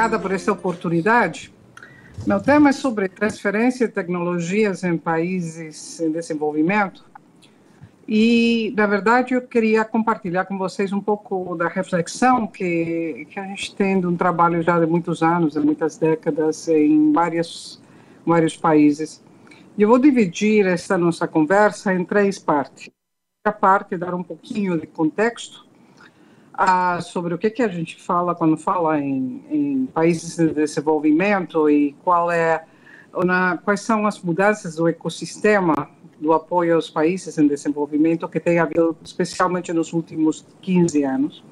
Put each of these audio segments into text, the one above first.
obrigada por essa oportunidade. Meu tema é sobre transferência de tecnologias em países em desenvolvimento. E, na verdade, eu queria compartilhar com vocês um pouco da reflexão que a gente tem de um trabalho já de muitos anos, de muitas décadas, em vários países. E eu vou dividir esta nossa conversa em três partes. A parte, dar um pouquinho de contexto sobre o que a gente fala quando fala em países de desenvolvimento e quais são as mudanças do ecossistema do apoio aos países em desenvolvimento que tem havido especialmente nos últimos 15 anos.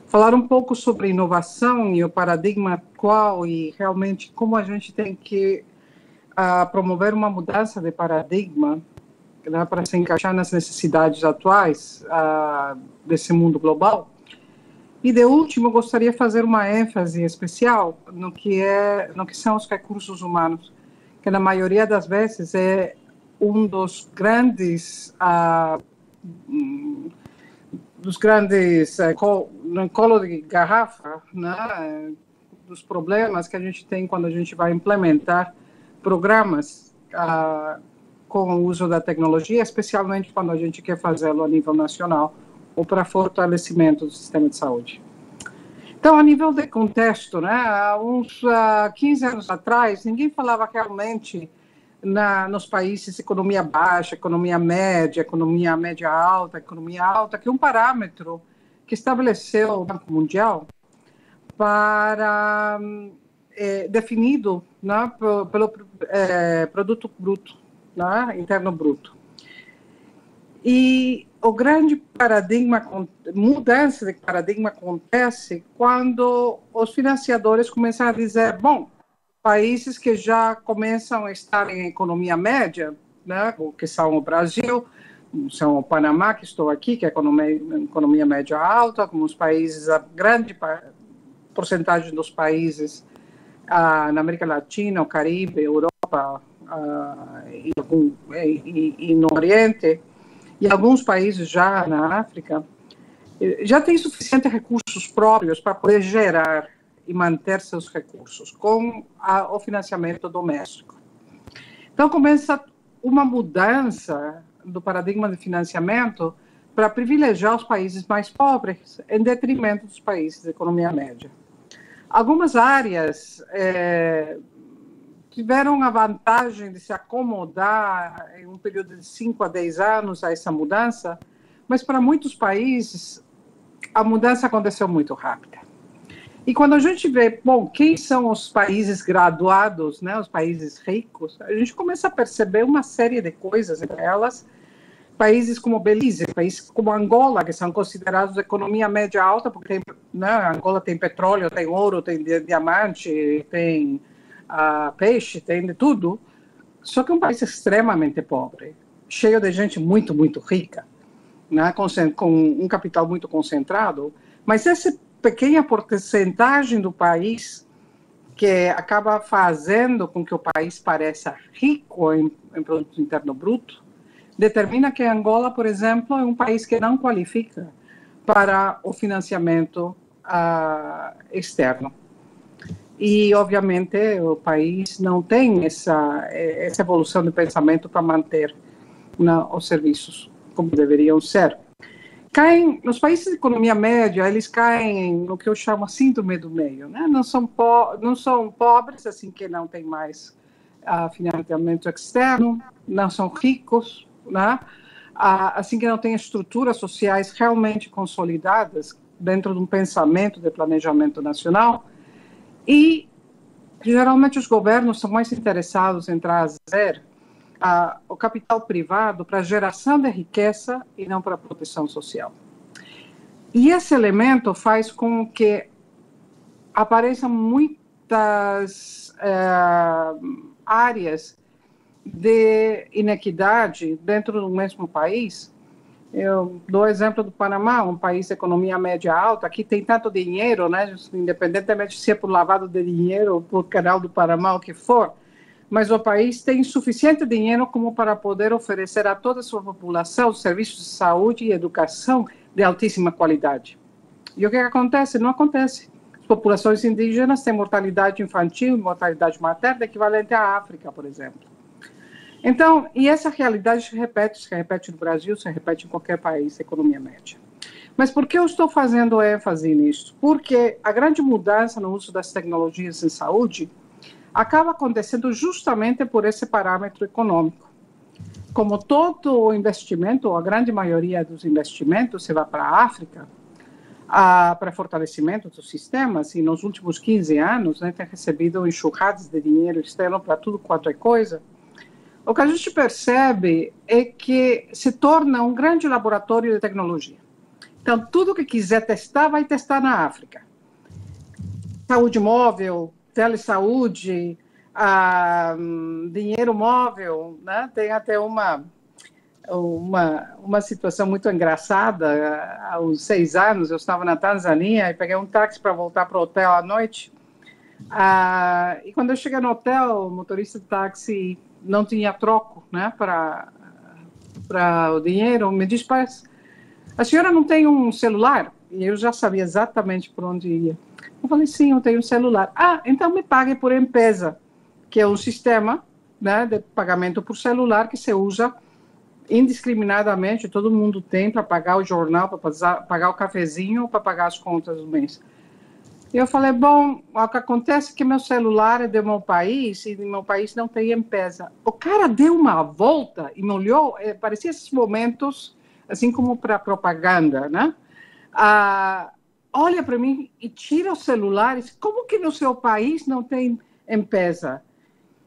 Falar um pouco sobre inovação e o paradigma atual e realmente como a gente tem que promover uma mudança de paradigma, né, para se encaixar nas necessidades atuais desse mundo global. E, de último, eu gostaria de fazer uma ênfase especial no que são os recursos humanos, que na maioria das vezes é um dos grandes colo de garrafa, né, dos problemas que a gente tem quando a gente vai implementar programas com o uso da tecnologia, especialmente quando a gente quer fazê-lo a nível nacional ou para fortalecimento do sistema de saúde. Então, a nível de contexto, né, há uns 15 anos atrás, ninguém falava realmente nos países economia baixa, economia média alta, que é um parâmetro que estabeleceu o Banco Mundial para definido, né, pelo produto bruto, né, interno bruto. E o grande mudança de paradigma acontece quando os financiadores começam a dizer, bom, países que já começam a estar em economia média, né, que são o Brasil, são o Panamá, que estou aqui, que é economia média alta, como os países, a grande porcentagem dos países na América Latina, o Caribe, Europa e no Oriente, e alguns países já na África, já têm suficientes recursos próprios para poder gerar e manter seus recursos com o financiamento doméstico. Então, começa uma mudança do paradigma de financiamento para privilegiar os países mais pobres em detrimento dos países de economia média. Algumas áreas tiveram a vantagem de se acomodar em um período de 5 a 10 anos a essa mudança, mas para muitos países a mudança aconteceu muito rápida. E quando a gente vê, bom, quem são os países graduados, né, os países ricos, a gente começa a perceber uma série de coisas, entre elas, países como Belize, países como Angola, que são considerados economia média alta, porque Angola tem petróleo, tem ouro, tem diamante, tem peixe, tem de tudo, só que é um país extremamente pobre, cheio de gente muito, muito rica, né, com um capital muito concentrado, mas essa pequena porcentagem do país que acaba fazendo com que o país pareça rico em produto interno bruto, determina que Angola, por exemplo, é um país que não qualifica para o financiamento externo. E, obviamente, o país não tem essa evolução de pensamento para manter os serviços como deveriam ser. Nos países de economia média, eles caem no que eu chamo a síndrome do meio, né? Não são pobres, assim que não tem mais financiamento externo, não são ricos, né? Assim que não têm estruturas sociais realmente consolidadas dentro de um pensamento de planejamento nacional. E, geralmente, os governos são mais interessados em trazer o capital privado para a geração de riqueza e não para a proteção social. E esse elemento faz com que apareçam muitas áreas de inequidade dentro do mesmo país. Eu dou o exemplo do Panamá, um país de economia média alta, que tem tanto dinheiro, né, independentemente se é por lavado de dinheiro ou por canal do Panamá, o que for, mas o país tem suficiente dinheiro como para poder oferecer a toda a sua população serviços de saúde e educação de altíssima qualidade. E o que acontece? Não acontece. As populações indígenas têm mortalidade infantil e mortalidade materna equivalente à África, por exemplo. Então, e essa realidade se repete no Brasil, se repete em qualquer país, economia média. Mas por que eu estou fazendo ênfase nisso? Porque a grande mudança no uso das tecnologias em saúde acaba acontecendo justamente por esse parâmetro econômico. Como todo investimento, ou a grande maioria dos investimentos, se vai para a África, para fortalecimento dos sistemas, e nos últimos 15 anos, né, tem recebido enxurradas de dinheiro externo para tudo quanto é coisa, o que a gente percebe é que se torna um grande laboratório de tecnologia. Então, tudo que quiser testar, vai testar na África. Saúde móvel, telesaúde, dinheiro móvel, né? Tem até uma situação muito engraçada. Há uns 6 anos, eu estava na Tanzânia e peguei um táxi para voltar para o hotel à noite. E quando eu cheguei no hotel, o motorista do táxi não tinha troco, né, para o dinheiro. Me disse: a senhora não tem um celular? E eu já sabia exatamente por onde ia. Eu falei: sim, eu tenho um celular. Então me pague por M-Pesa, que é um sistema, né, de pagamento por celular que se usa indiscriminadamente, todo mundo tem, para pagar o jornal, para pagar o cafezinho, para pagar as contas do mês. E eu falei: bom, o que acontece é que meu celular é do meu país, e no meu país não tem M-Pesa. O cara deu uma volta e me olhou, parecia esses momentos, assim como para propaganda, né? Olha para mim e tira o celular e diz: como que no seu país não tem M-Pesa?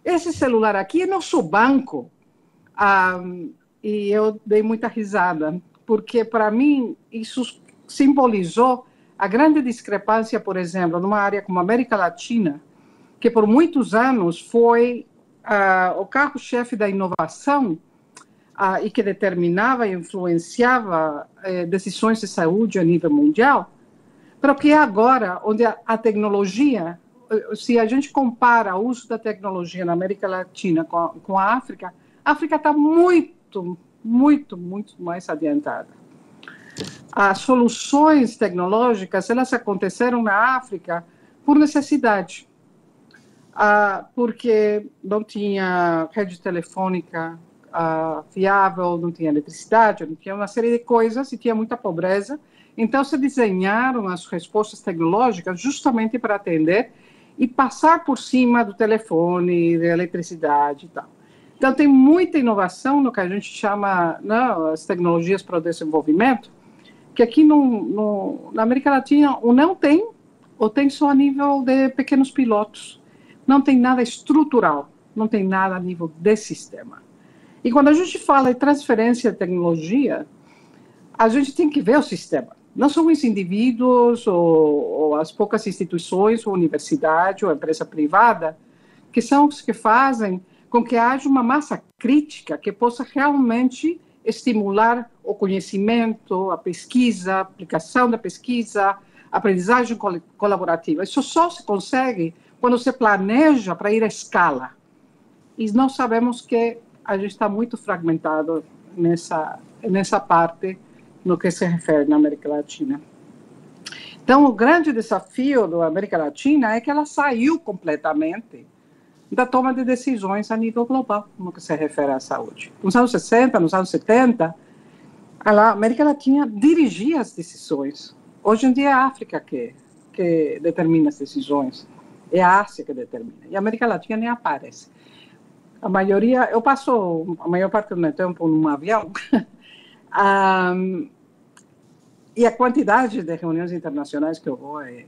Esse celular aqui é nosso banco. E eu dei muita risada, porque para mim isso simbolizou a grande discrepância, por exemplo, numa área como a América Latina, que por muitos anos foi o carro-chefe da inovação e que determinava e influenciava decisões de saúde a nível mundial, para que agora, onde a tecnologia, se a gente compara o uso da tecnologia na América Latina com a África está muito, muito, muito mais adiantada. As soluções tecnológicas, elas aconteceram na África por necessidade, porque não tinha rede telefônica fiável, não tinha eletricidade, não tinha uma série de coisas e tinha muita pobreza. Então, se desenharam as respostas tecnológicas justamente para atender e passar por cima do telefone, da eletricidade e tal. Então, tem muita inovação no que a gente chama, não, as tecnologias para o desenvolvimento, que aqui na América Latina ou não tem, ou tem só a nível de pequenos pilotos. Não tem nada estrutural, não tem nada a nível de sistema. E quando a gente fala de transferência de tecnologia, a gente tem que ver o sistema. Não são os indivíduos ou as poucas instituições, ou universidade, ou empresa privada, que são os que fazem com que haja uma massa crítica que possa realmente estimular o conhecimento, a pesquisa, a aplicação da pesquisa, a aprendizagem colaborativa. Isso só se consegue quando se planeja para ir à escala. E nós sabemos que a gente está muito fragmentado nessa parte no que se refere na América Latina. Então, o grande desafio da América Latina é que ela saiu completamente da toma de decisões a nível global, no que se refere à saúde. Nos anos 60, nos anos 70, a América Latina dirigia as decisões. Hoje em dia é a África que determina as decisões, é a Ásia que determina, e a América Latina nem aparece. A maioria, eu passo a maior parte do meu tempo num avião, e a quantidade de reuniões internacionais que eu vou é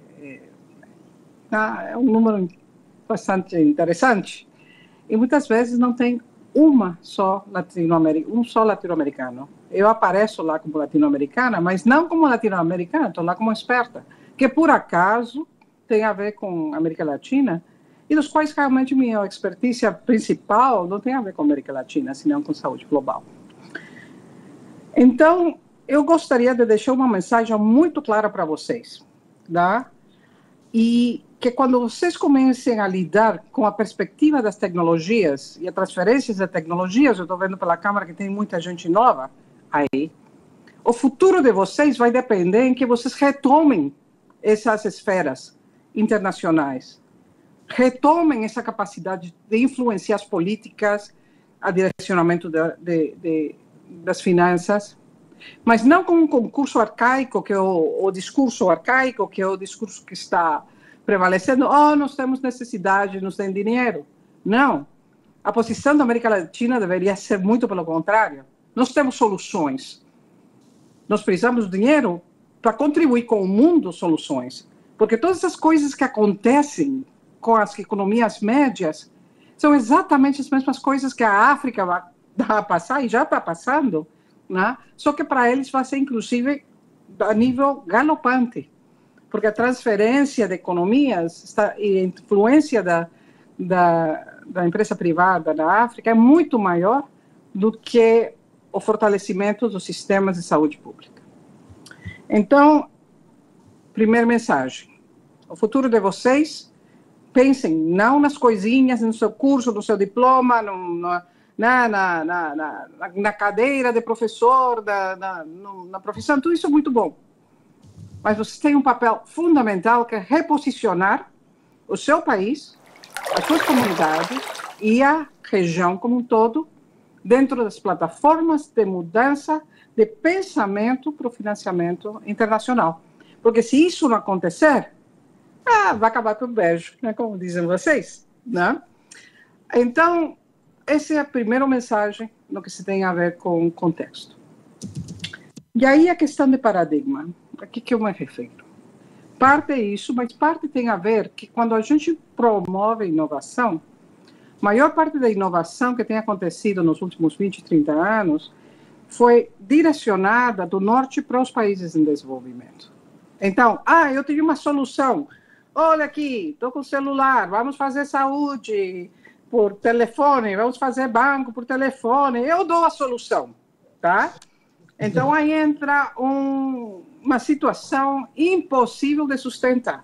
um número bastante interessante, e muitas vezes não tem um só latino-americano. Eu apareço lá como latino-americana, mas não como latino-americana, estou lá como experta, que por acaso tem a ver com a América Latina, e dos quais realmente minha expertise principal não tem a ver com a América Latina, senão com saúde global. Então, eu gostaria de deixar uma mensagem muito clara para vocês, tá? E que quando vocês comecem a lidar com a perspectiva das tecnologias e a transferência de tecnologias, eu estou vendo pela câmera que tem muita gente nova aí, o futuro de vocês vai depender em que vocês retomem essas esferas internacionais retomem essa capacidade de influenciar as políticas, a direcionamento das finanças, mas não com um concurso arcaico, que é o discurso arcaico, que é o discurso que está prevalecendo. Nós temos necessidade, nos tem dinheiro. Não. A posição da América Latina deveria ser muito pelo contrário. Nós temos soluções. Nós precisamos de dinheiro para contribuir com o mundo soluções. Porque todas essas coisas que acontecem com as economias médias são exatamente as mesmas coisas que a África vai passar, e já está passando, né? Só que para eles vai ser, inclusive, a nível galopante, porque a transferência de economias e a influência da empresa privada na África é muito maior do que o fortalecimento dos sistemas de saúde pública. Então, primeira mensagem, o futuro de vocês, pensem não nas coisinhas, no seu curso, no seu diploma, na cadeira de professor, na profissão, tudo isso é muito bom. Mas vocês têm um papel fundamental, que é reposicionar o seu país, as suas comunidades e a região como um todo dentro das plataformas de mudança de pensamento para o financiamento internacional. Porque se isso não acontecer, vai acabar por beijo, né, como dizem vocês, né? Então, essa é a primeira mensagem no que se tem a ver com o contexto. E aí a questão de paradigma, a que eu me refiro? Parte é isso, mas parte tem a ver que quando a gente promove inovação, a maior parte da inovação que tem acontecido nos últimos 20, 30 anos foi direcionada do norte para os países em desenvolvimento. Então, eu tenho uma solução. Olha aqui, estou com o celular, vamos fazer saúde por telefone, vamos fazer banco por telefone, eu dou a solução, tá? Então, aí entra uma situação impossível de sustentar,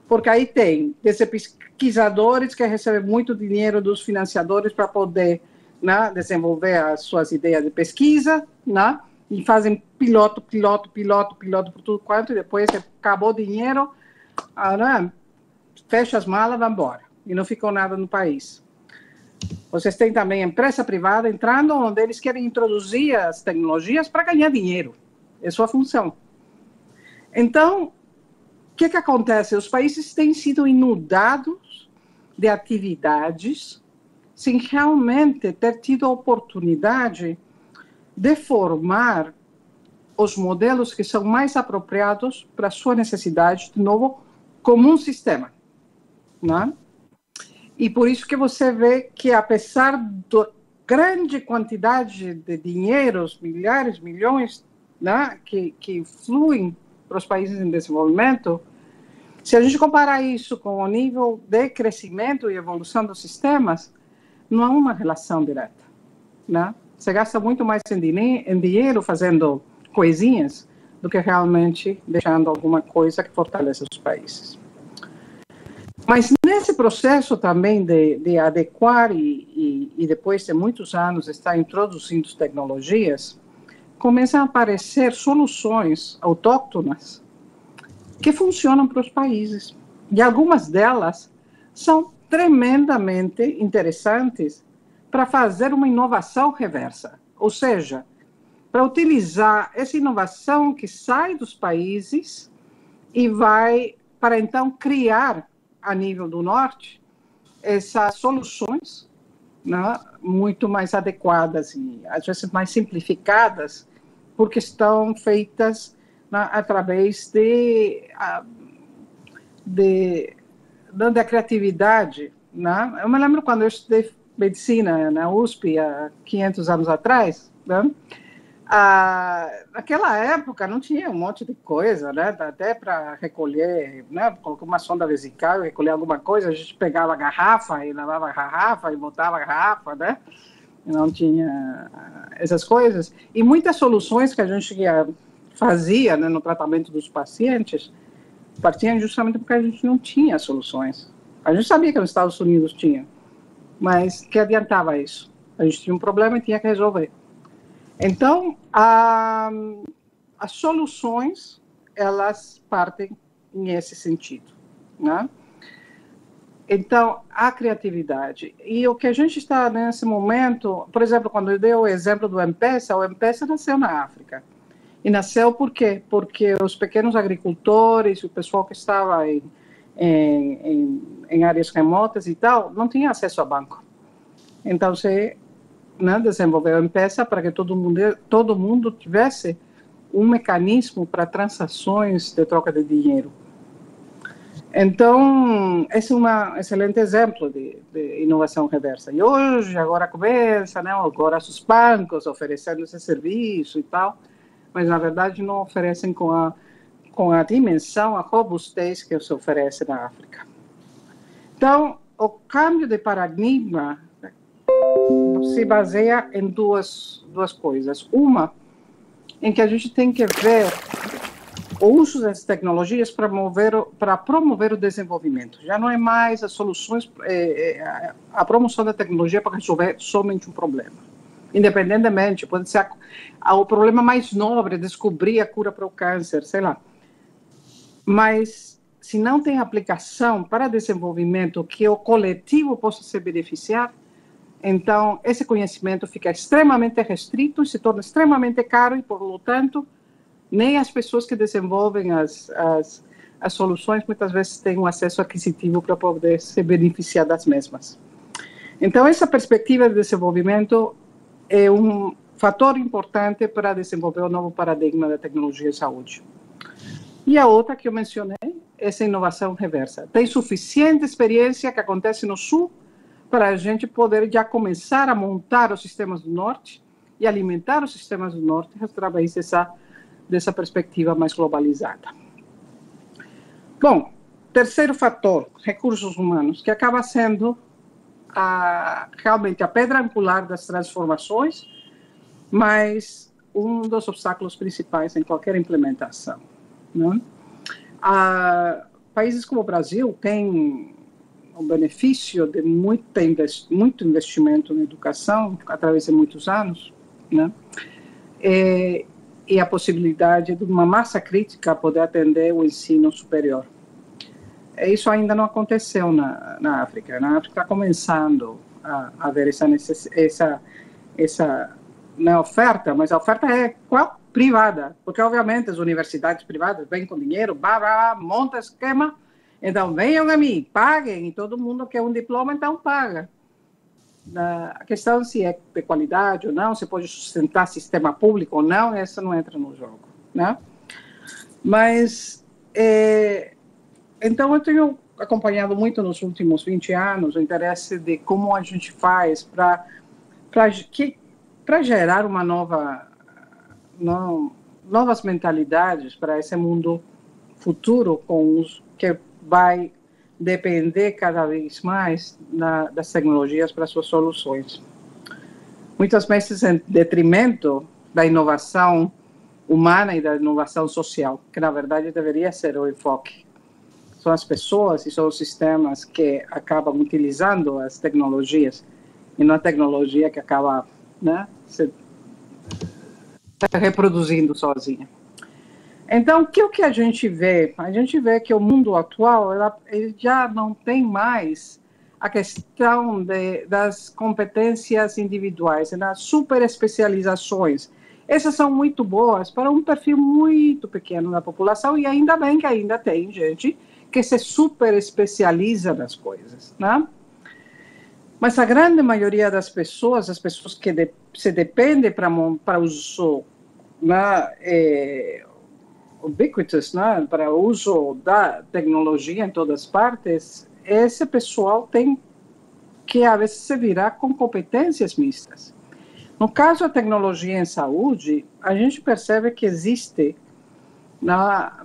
porque aí tem desses pesquisadores que recebem muito dinheiro dos financiadores para poder, né, desenvolver as suas ideias de pesquisa, né, e fazem piloto por tudo quanto, e depois acabou o dinheiro, né, fecha as malas, vai embora, e não ficou nada no país. Vocês têm também empresa privada entrando, onde eles querem introduzir as tecnologias para ganhar dinheiro. É sua função. Então, o que acontece? Os países têm sido inundados de atividades sem realmente ter tido a oportunidade de formar os modelos que são mais apropriados para a sua necessidade, de novo, como um sistema, né? E por isso que você vê que, apesar da grande quantidade de dinheiros, milhares, milhões, né, que fluem para os países em desenvolvimento, se a gente comparar isso com o nível de crescimento e evolução dos sistemas, não há uma relação direta, né? Você gasta muito mais em dinheiro fazendo coisinhas do que realmente deixando alguma coisa que fortaleça os países. Mas nesse processo também de adequar e depois de muitos anos estar introduzindo tecnologias, começam a aparecer soluções autóctonas que funcionam para os países. E algumas delas são tremendamente interessantes para fazer uma inovação reversa. Ou seja, para utilizar essa inovação que sai dos países e vai para então criar a nível do norte essas soluções, né, muito mais adequadas e às vezes mais simplificadas, porque estão feitas, né, através da criatividade, né? Eu me lembro quando eu estudei medicina na USP há 500 anos atrás, né? Naquela época não tinha um monte de coisa, né? Até para recolher, né? Colocar uma sonda vesical, recolher alguma coisa, a gente pegava a garrafa e lavava a garrafa e botava a garrafa, né? Não tinha essas coisas. E muitas soluções que a gente fazia, né, no tratamento dos pacientes partiam justamente porque a gente não tinha soluções. A gente sabia que nos Estados Unidos tinha, mas que adiantava isso? A gente tinha um problema e tinha que resolver. Então, as soluções, elas partem nesse sentido, né? Então, a criatividade. E o que a gente está nesse momento, por exemplo, quando eu dei o exemplo do M-Pesa, o M-Pesa nasceu na África. E nasceu por quê? Porque os pequenos agricultores, o pessoal que estava em áreas remotas e tal, não tinha acesso a banco. Então, você, né, desenvolveu a M-Pesa para que todo mundo tivesse um mecanismo para transações de troca de dinheiro. Então, esse é um excelente exemplo de inovação reversa. E hoje, agora começa, né, agora os bancos oferecendo esse serviço e tal, mas, na verdade, não oferecem com a dimensão, a robustez que se oferece na África. Então, o câmbio de paradigma se baseia em duas coisas. Uma, em que a gente tem que ver o uso das tecnologias para promover o desenvolvimento. Já não é mais as soluções, a promoção da tecnologia para resolver somente um problema. Independentemente, pode ser o problema mais nobre, descobrir a cura para o câncer, sei lá. Mas, se não tem aplicação para desenvolvimento que o coletivo possa se beneficiar, então esse conhecimento fica extremamente restrito e se torna extremamente caro e, por tanto, nem as pessoas que desenvolvem as soluções muitas vezes têm um acesso aquisitivo para poder se beneficiar das mesmas. Então, essa perspectiva de desenvolvimento é um fator importante para desenvolver o novo paradigma da tecnologia e saúde. E a outra que eu mencionei, essa inovação reversa. Tem suficiente experiência que acontece no Sul para a gente poder já começar a montar os sistemas do Norte e alimentar os sistemas do Norte através dessa perspectiva mais globalizada. Bom, terceiro fator, recursos humanos, que acaba sendo realmente a pedra angular das transformações, mas um dos obstáculos principais em qualquer implementação, né? Países como o Brasil têm o benefício de muito investimento na educação através de muitos anos, né? E a possibilidade de uma massa crítica poder atender o ensino superior. Isso ainda não aconteceu na África. Na África está começando a haver essa oferta, mas a oferta é qual? Privada, porque obviamente as universidades privadas vêm com dinheiro, monta esquema, então venham a mim, paguem, e todo mundo quer um diploma, então paga. A questão se é de qualidade ou não, se pode sustentar sistema público ou não, essa não entra no jogo, né? Mas, então eu tenho acompanhado muito nos últimos 20 anos o interesse de como a gente faz para gerar uma novas mentalidades para esse mundo futuro que vai depender cada vez mais das tecnologias para suas soluções. Muitas vezes em detrimento da inovação humana e da inovação social, que na verdade deveria ser o enfoque. São as pessoas e são os sistemas que acabam utilizando as tecnologias, e não a tecnologia que acaba, né, se reproduzindo sozinha. Então, o que a gente vê? A gente vê que o mundo atual ele já não tem mais a questão das competências individuais, das superespecializações. Essas são muito boas para um perfil muito pequeno da população, e ainda bem que ainda tem gente que se superespecializa nas coisas, né? Mas a grande maioria das pessoas, as pessoas que se dependem para uso, né, ubiquitous, né, para o uso da tecnologia em todas partes, esse pessoal tem que, às vezes, se virar com competências mistas. No caso da tecnologia em saúde, a gente percebe que existe, né,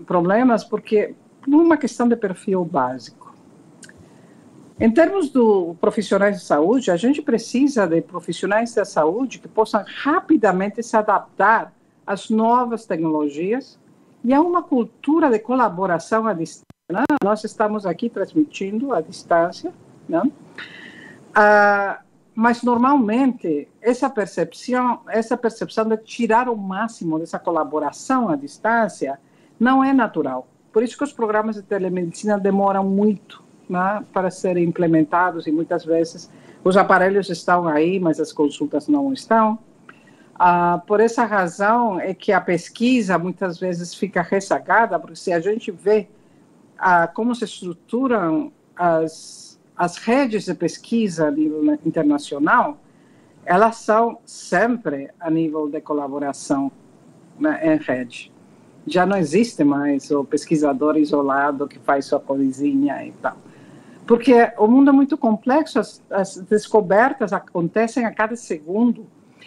problemas porque uma questão de perfil básico. Em termos de profissionais de saúde, a gente precisa de profissionais da saúde que possam rapidamente se adaptar às novas tecnologias e a uma cultura de colaboração à distância. Né? Nós estamos aqui transmitindo à distância, né? Mas normalmente essa percepção de tirar o máximo dessa colaboração à distância não é natural. Por isso que os programas de telemedicina demoram muito, né, para serem implementados, e muitas vezes os aparelhos estão aí, mas as consultas não estão. Por essa razão é que a pesquisa muitas vezes fica ressacada, porque se a gente vê como se estruturam as redes de pesquisa a nível internacional, elas são sempre a nível de colaboração, né, em rede. Já não existe mais o pesquisador isolado que faz sua coisinha e tal. Porque o mundo é muito complexo, as descobertas acontecem a cada segundo.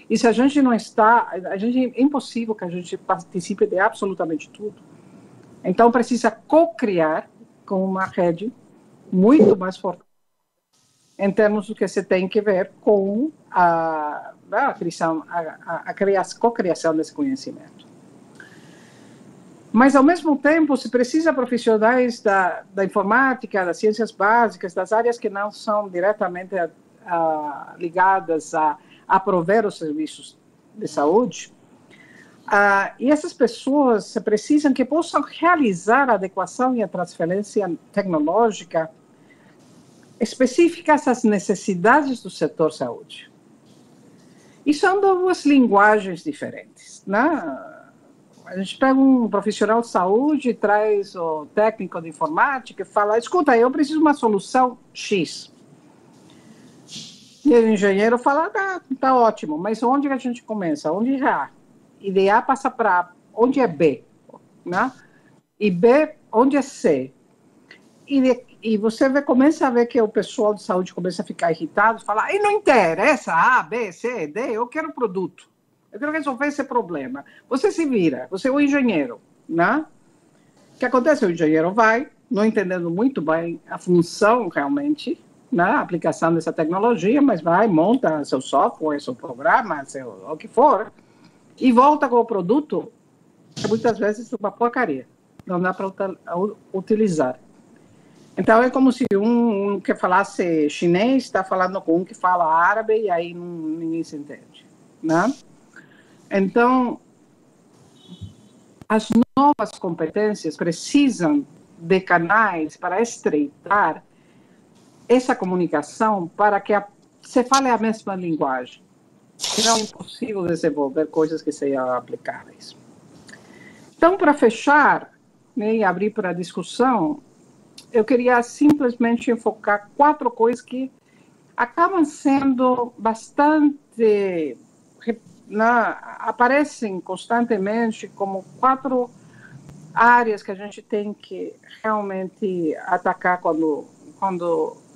E se a gente não está, é impossível que a gente participe de absolutamente tudo. Então, precisa co-criar com uma rede muito mais forte em termos do que se tem que ver com a co-criação desse conhecimento. Mas, ao mesmo tempo, se precisa profissionais da informática, das ciências básicas, das áreas que não são diretamente ligadas a prover os serviços de saúde, e essas pessoas precisam que possam realizar a adequação e a transferência tecnológica específicas às necessidades do setor saúde. E são duas linguagens diferentes, né? A gente pega um profissional de saúde, traz o técnico de informática e fala, escuta, eu preciso de uma solução X. E o engenheiro fala, tá ótimo, mas onde a gente começa? Onde é A? E de A passa para onde é B? Né? E B, onde é C? E você começa a ver que o pessoal de saúde começa a ficar irritado, falar, e não interessa A, B, C, D, eu quero produto. Eu quero resolver esse problema. Você se vira, você é o engenheiro, né? O que acontece? O engenheiro vai, não entendendo muito bem a função realmente, né? A aplicação dessa tecnologia, mas vai, monta seu software, seu programa, o que for, e volta com o produto, que muitas vezes é uma porcaria. Não dá para utilizar. Então, é como se um que falasse chinês está falando com um que fala árabe e aí ninguém se entende, né? Então, as novas competências precisam de canais para estreitar essa comunicação para que se fale a mesma linguagem. Senão é impossível desenvolver coisas que sejam aplicáveis. Então, para fechar, né, e abrir para a discussão, eu queria simplesmente enfocar 4 coisas que acabam sendo bastante... aparecem constantemente como 4 áreas que a gente tem que realmente atacar quando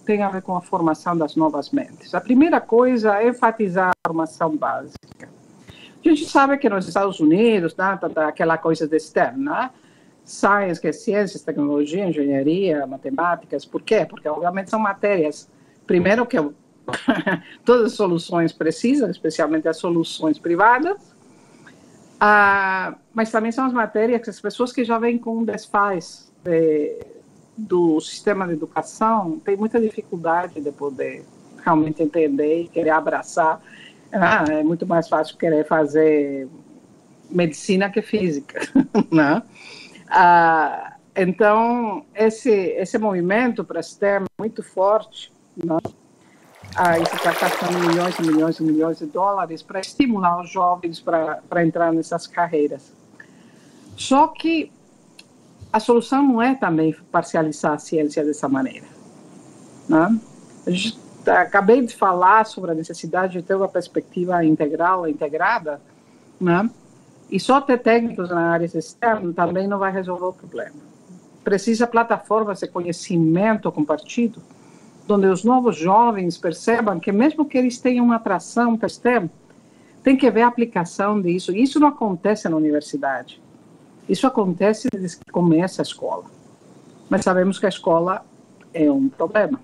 tem a ver com a formação das novas mentes. A primeira coisa é enfatizar a formação básica. A gente sabe que nos Estados Unidos, né, aquela coisa de STEM, né? Science, que é ciências, tecnologia, engenharia, matemáticas. Por quê? Porque, obviamente, são matérias, primeiro, que todas as soluções precisam, especialmente as soluções privadas, mas também são as matérias que as pessoas que já vêm com um desfaz do sistema de educação têm muita dificuldade de poder realmente entender e querer abraçar. É muito mais fácil querer fazer medicina que física, né? Então, esse movimento para STEM é muito forte, né? Isso está gastando milhões e milhões e milhões de dólares para estimular os jovens para entrar nessas carreiras. Só que a solução não é também parcializar a ciência dessa maneira, né? Acabei de falar sobre a necessidade de ter uma perspectiva integral, integrada, né? E só ter técnicos na área externa também não vai resolver o problema. Precisa plataformas de conhecimento compartilhado, onde os novos jovens percebam que mesmo que eles tenham uma atração para STEM, tem que ver a aplicação disso. Isso não acontece na universidade. Isso acontece desde que começa a escola. Mas sabemos que a escola é um problema.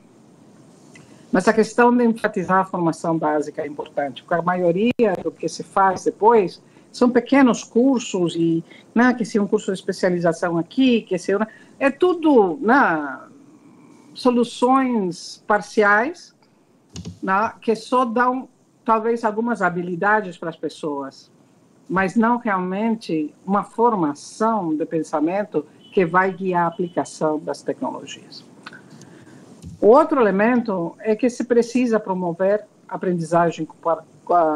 Mas a questão de enfatizar a formação básica é importante, porque a maioria do que se faz depois são pequenos cursos, e que se um curso de especialização aqui, que se é tudo soluções parciais, que só dão talvez algumas habilidades para as pessoas, mas não realmente uma formação de pensamento que vai guiar a aplicação das tecnologias. O outro elemento é que se precisa promover aprendizagem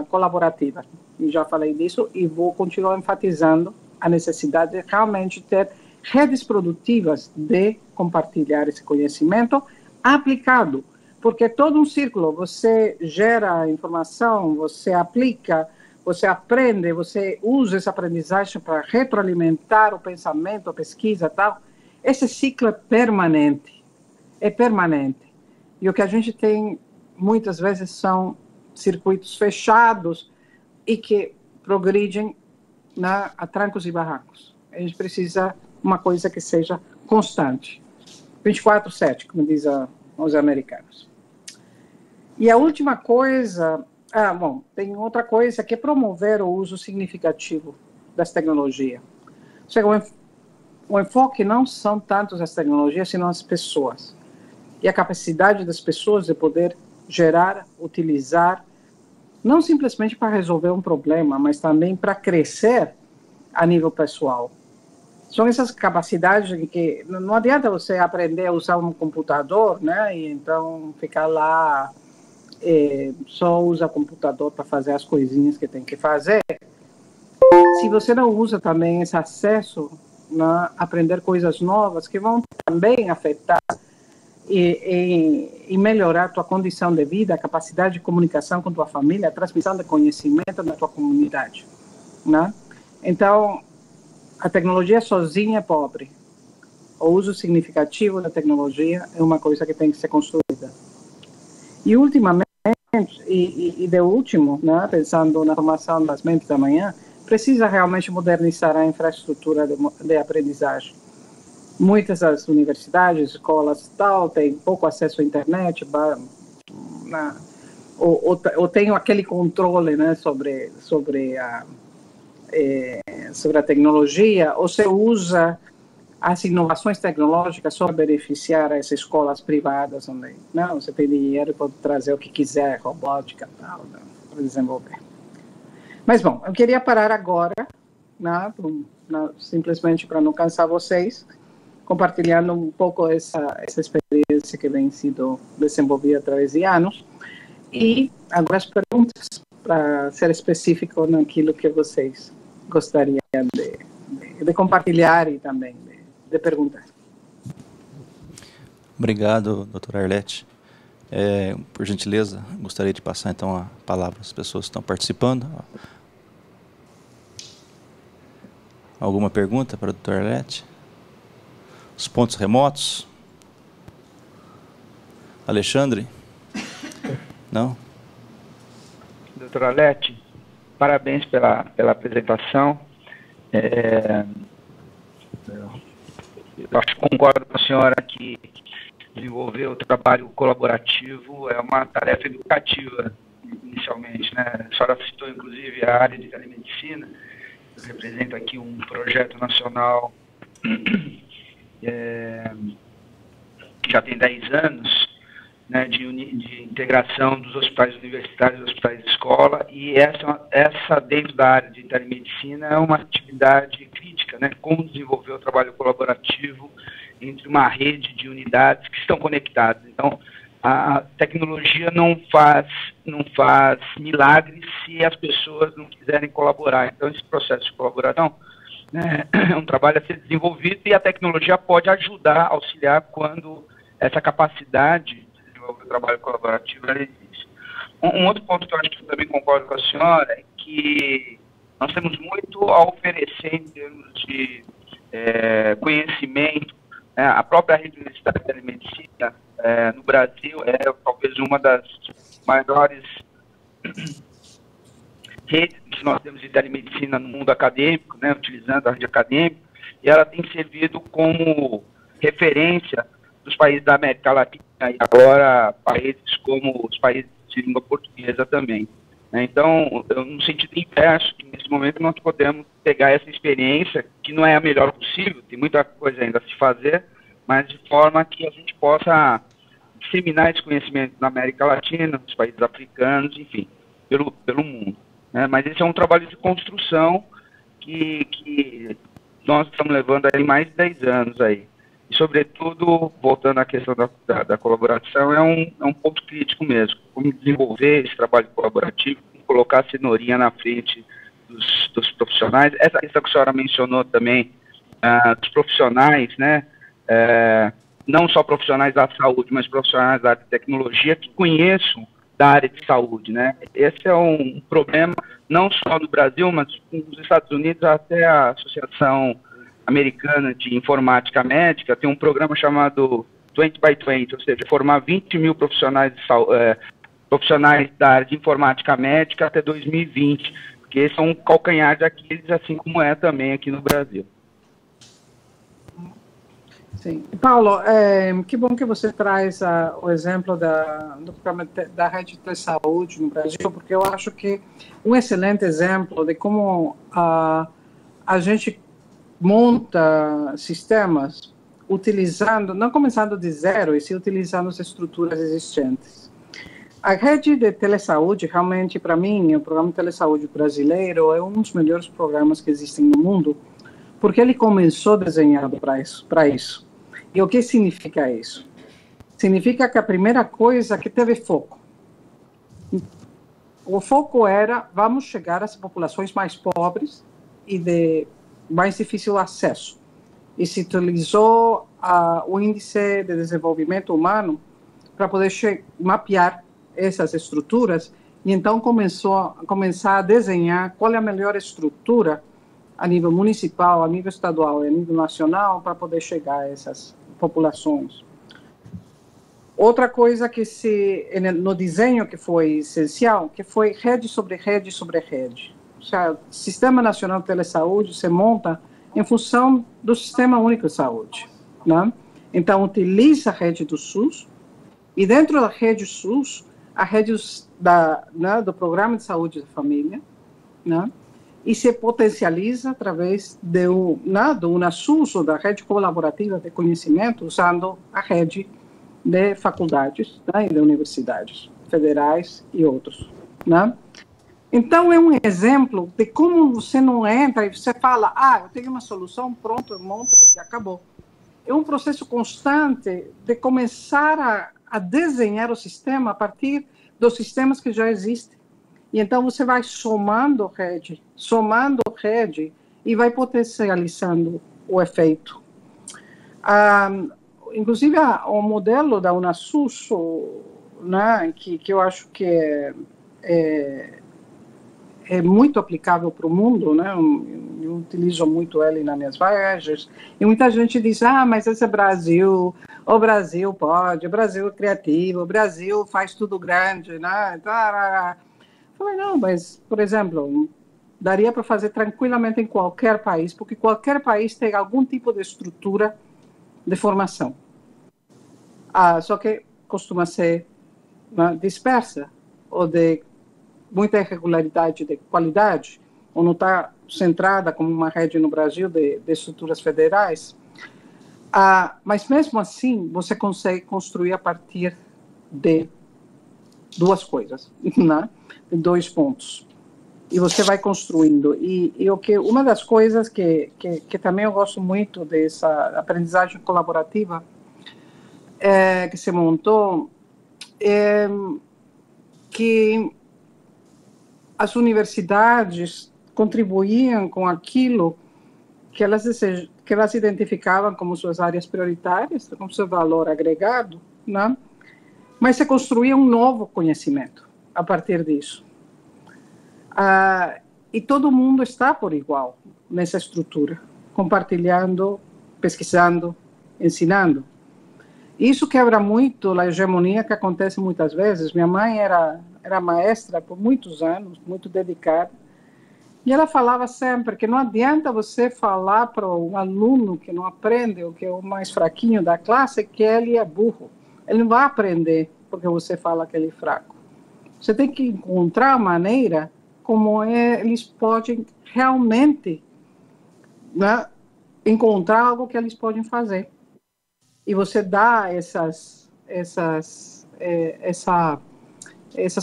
colaborativa. E já falei disso e vou continuar enfatizando a necessidade de realmente ter redes produtivas de compartilhar esse conhecimento aplicado, porque é todo um círculo, você gera informação, você aplica, você aprende, você usa essa aprendizagem para retroalimentar o pensamento, a pesquisa e tal. Esse ciclo é permanente. E o que a gente tem, muitas vezes, são circuitos fechados e que progridem a trancos e barrancos. A gente precisa uma coisa que seja constante. 24/7, como dizem os americanos. E a última coisa... tem outra coisa que é promover o uso significativo das tecnologias. Ou seja, o enfoque não são tanto as tecnologias, senão as pessoas. E a capacidade das pessoas de poder gerar, utilizar, não simplesmente para resolver um problema, mas também para crescer a nível pessoal. São essas capacidades que não adianta você aprender a usar um computador, né, e então ficar lá, só usa computador para fazer as coisinhas que tem que fazer. Se você não usa também esse acesso a aprender coisas novas que vão também afetar e melhorar a tua condição de vida, a capacidade de comunicação com tua família, a transmissão de conhecimento na tua comunidade, né? Então, a tecnologia sozinha é pobre. O uso significativo da tecnologia é uma coisa que tem que ser construída. E, ultimamente, e de último, né, pensando na formação das mentes da manhã, precisa realmente modernizar a infraestrutura de aprendizagem. Muitas das universidades, escolas tal, têm pouco acesso à internet, ou tem aquele controle, né, sobre a tecnologia, ou se usa as inovações tecnológicas só para beneficiar as escolas privadas, onde você tem dinheiro e pode trazer o que quiser, robótica e tal, né, para desenvolver. Mas, bom, eu queria parar agora, né, simplesmente para não cansar vocês, compartilhando um pouco essa experiência que vem sido desenvolvida através de anos. E agora as perguntas, para ser específico naquilo que vocês gostariam de compartilhar e também de perguntar. Obrigado, doutora Arlete. Por gentileza, gostaria de passar então a palavra às pessoas que estão participando. Alguma pergunta para a doutora Arlete? Os pontos remotos? Alexandre? Não? Doutora Arlete, parabéns pela apresentação. Eu acho que concordo com a senhora que desenvolver o trabalho colaborativo é uma tarefa educativa, inicialmente, né? A senhora citou, inclusive, a área de telemedicina. Eu represento aqui um projeto nacional que já tem 10 anos, né, de integração dos hospitais universitários e hospitais de escola, e essa dentro da área de telemedicina é uma atividade crítica, né, como desenvolver o trabalho colaborativo entre uma rede de unidades que estão conectadas. Então, a tecnologia não faz milagres se as pessoas não quiserem colaborar. Então, esse processo de colaboração, né, é um trabalho a ser desenvolvido, e a tecnologia pode ajudar, auxiliar quando essa capacidade de desenvolver o trabalho colaborativo ela existe. Um outro ponto que eu acho que eu também concordo com a senhora é que nós temos muito a oferecer em termos de conhecimento. A própria rede universitária de telemedicina no Brasil é talvez uma das maiores redes que nós temos de telemedicina no mundo acadêmico, né, utilizando a rede acadêmica, e ela tem servido como referência dos países da América Latina e agora países como os países de língua portuguesa também. Então, no sentido inverso, que nesse momento nós podemos pegar essa experiência, que não é a melhor possível, tem muita coisa ainda a se fazer, mas de forma que a gente possa disseminar esse conhecimento na América Latina, nos países africanos, enfim, pelo mundo. Mas esse é um trabalho de construção que nós estamos levando aí mais de 10 anos aí. E, sobretudo, voltando à questão da colaboração, é um ponto crítico mesmo. Como desenvolver esse trabalho colaborativo, colocar a cenourinha na frente dos profissionais. Essa questão que a senhora mencionou também, dos profissionais, né? Não só profissionais da saúde, mas profissionais da área de tecnologia que conheçam da área de saúde, né? Esse é um problema não só no Brasil, mas nos Estados Unidos, até a Associação Americana de Informática Médica tem um programa chamado 20 by 20, ou seja, formar 20 mil profissionais da área de informática médica até 2020, porque esse é um calcanhar de Aquiles, assim como é também aqui no Brasil. Sim. Paulo, que bom que você traz o exemplo do programa da rede de saúde no Brasil, porque eu acho que um excelente exemplo de como a gente monta sistemas utilizando, não começando de zero, e sim utilizando as estruturas existentes. A rede de telesaúde, realmente, para mim, o programa de telesaúde brasileiro é um dos melhores programas que existem no mundo, porque ele começou desenhado para isso. E o que significa isso? Significa que a primeira coisa é que teve foco. O foco era, vamos chegar às populações mais pobres e de mais difícil acesso. E se utilizou o índice de desenvolvimento humano para poder mapear essas estruturas e então começar a desenhar qual é a melhor estrutura a nível municipal, a nível estadual e a nível nacional para poder chegar a essas populações. Outra coisa que no desenho que foi essencial, que foi rede sobre rede sobre rede. O Sistema Nacional de Telesaúde se monta em função do Sistema Único de Saúde, né? Então, utiliza a rede do SUS e dentro da rede SUS, a rede do Programa de Saúde da Família, né? E se potencializa através do UNASUS, ou da rede colaborativa de conhecimento, usando a rede de faculdades, né, e de universidades federais e outros, né? Então, é um exemplo de como você não entra e você fala, eu tenho uma solução, pronto, eu monto e acabou. É um processo constante de começar a desenhar o sistema a partir dos sistemas que já existem. E então você vai somando rede, e vai potencializando o efeito. Inclusive, o modelo da UNASUS, né, que eu acho que é muito aplicável para o mundo, né? Eu utilizo muito ele nas minhas viagens, e muita gente diz, mas esse é Brasil, o Brasil pode, o Brasil é criativo, o Brasil faz tudo grande, né? Falei, não, mas, por exemplo, daria para fazer tranquilamente em qualquer país, porque qualquer país tem algum tipo de estrutura de formação. Só que costuma ser, né, dispersa, ou de muita irregularidade de qualidade, ou não está centrada como uma rede no Brasil de estruturas federais. Mas, mesmo assim, você consegue construir a partir de duas coisas, né? De 2 pontos. E você vai construindo. Uma das coisas que também eu gosto muito dessa aprendizagem colaborativa que se montou é que as universidades contribuíam com aquilo que elas identificavam como suas áreas prioritárias, como seu valor agregado, né? Mas se construía um novo conhecimento a partir disso. E todo mundo está por igual nessa estrutura, compartilhando, pesquisando, ensinando. Isso quebra muito a hegemonia que acontece muitas vezes. Minha mãe era maestra por muitos anos, muito dedicada, e ela falava sempre que não adianta você falar para um aluno que não aprende, ou que é o mais fraquinho da classe, que ele é burro. Ele não vai aprender porque você fala que ele é fraco. Você tem que encontrar a maneira como eles podem realmente, né, encontrar algo que eles podem fazer. E você dá essas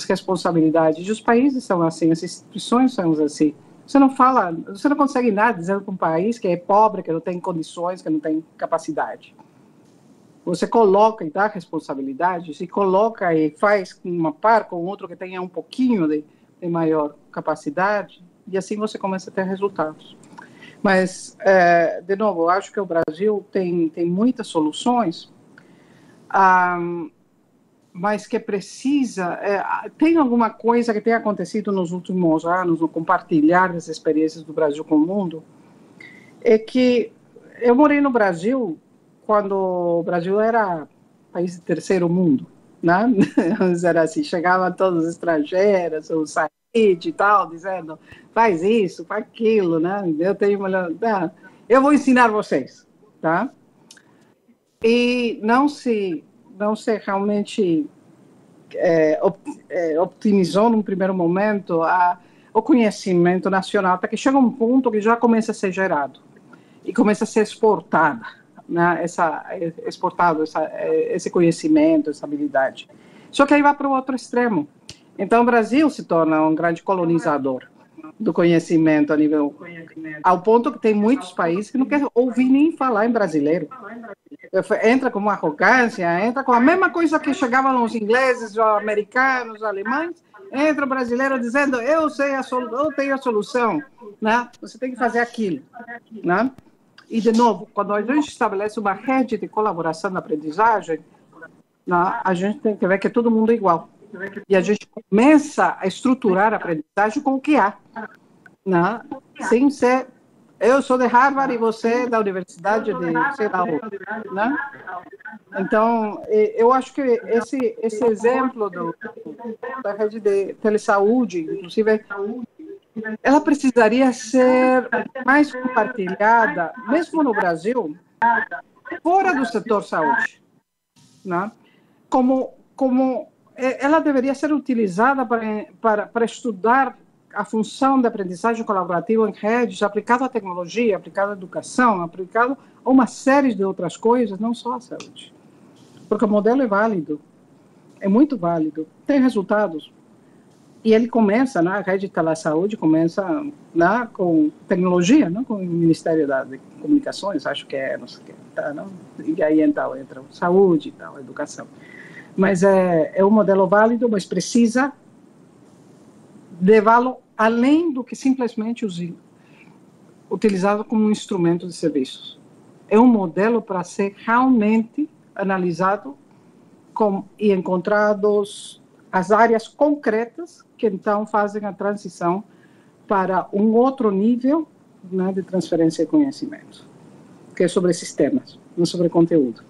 responsabilidades. E os países são assim, as instituições são assim. Você não fala, você não consegue nada dizendo para um país que é pobre, que não tem condições, que não tem capacidade. Você coloca e dá responsabilidade, se coloca e faz uma par com outro que tenha um pouquinho de maior capacidade, e assim você começa a ter resultados. Mas, de novo, eu acho que o Brasil tem muitas soluções, mas que precisa... tem alguma coisa que tem acontecido nos últimos anos, no compartilhar das experiências do Brasil com o mundo, é que eu morei no Brasil quando o Brasil era país de terceiro mundo, né? Era assim, chegavam todos os estrangeiros, o Said e tal, dizendo, faz isso, faz aquilo, né? Eu vou ensinar vocês, tá? E não se realmente optimizou num primeiro momento o conhecimento nacional, até que chega um ponto que já começa a ser gerado e começa a ser exportado, né? Esse conhecimento, essa habilidade. Só que aí vai para o outro extremo. Então, o Brasil se torna um grande colonizador do conhecimento ao ponto que tem muitos países que não querem ouvir nem falar em brasileiro. Entra com uma arrogância, entra com a mesma coisa que chegavam os ingleses, os americanos, os alemães, entra o brasileiro dizendo, eu tenho a solução, né? Você tem que fazer aquilo, né? E, de novo, quando a gente estabelece uma rede de colaboração na aprendizagem, né, a gente tem que ver que todo mundo é igual. E a gente começa a estruturar a aprendizagem com o que há, né? Sem ser, eu sou de Harvard e você da universidade de, sei lá, né? Então, eu acho que esse exemplo da rede de telesaúde, inclusive, ela precisaria ser mais compartilhada, mesmo no Brasil, fora do setor saúde, né? Como ela deveria ser utilizada para estudar a função da aprendizagem colaborativa em redes, aplicada à tecnologia, aplicada à educação, aplicada a uma série de outras coisas, não só a saúde. Porque o modelo é válido, é muito válido, tem resultados. E ele começa, né, a rede de telesaúde começa, né, com tecnologia, não com o Ministério das Comunicações, acho que não sei o que, tá, não? E aí então entra saúde e tal, educação. Mas é um modelo válido, mas precisa levá-lo além do que simplesmente utilizado como um instrumento de serviços. É um modelo para ser realmente analisado e encontrados as áreas concretas que então fazem a transição para um outro nível, né, de transferência de conhecimento, que é sobre sistemas, não sobre conteúdo.